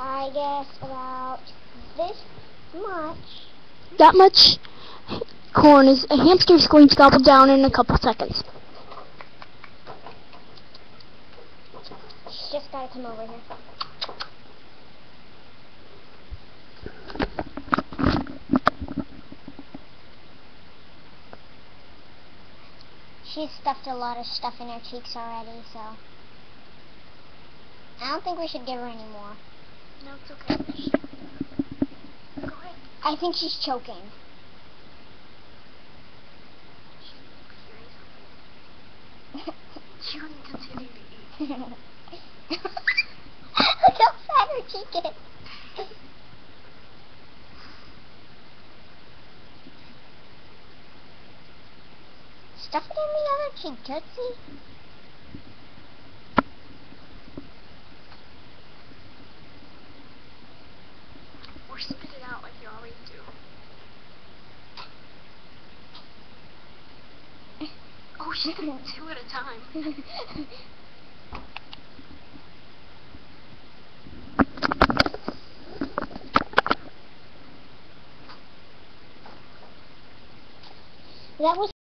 I guess about this much. That much corn is a hamster's going to gobble down in a couple seconds. She's just gotta come over here. She's stuffed a lot of stuff in her cheeks already, so I don't think we should give her any more. No, it's okay. Go ahead. I think she's choking. She wouldn't continue to eat. Look how fat her cheek is. Stuff it in the other cheek, Tootsie. Or spit it out like you always do. Oh, she's doing 2 at a time. That was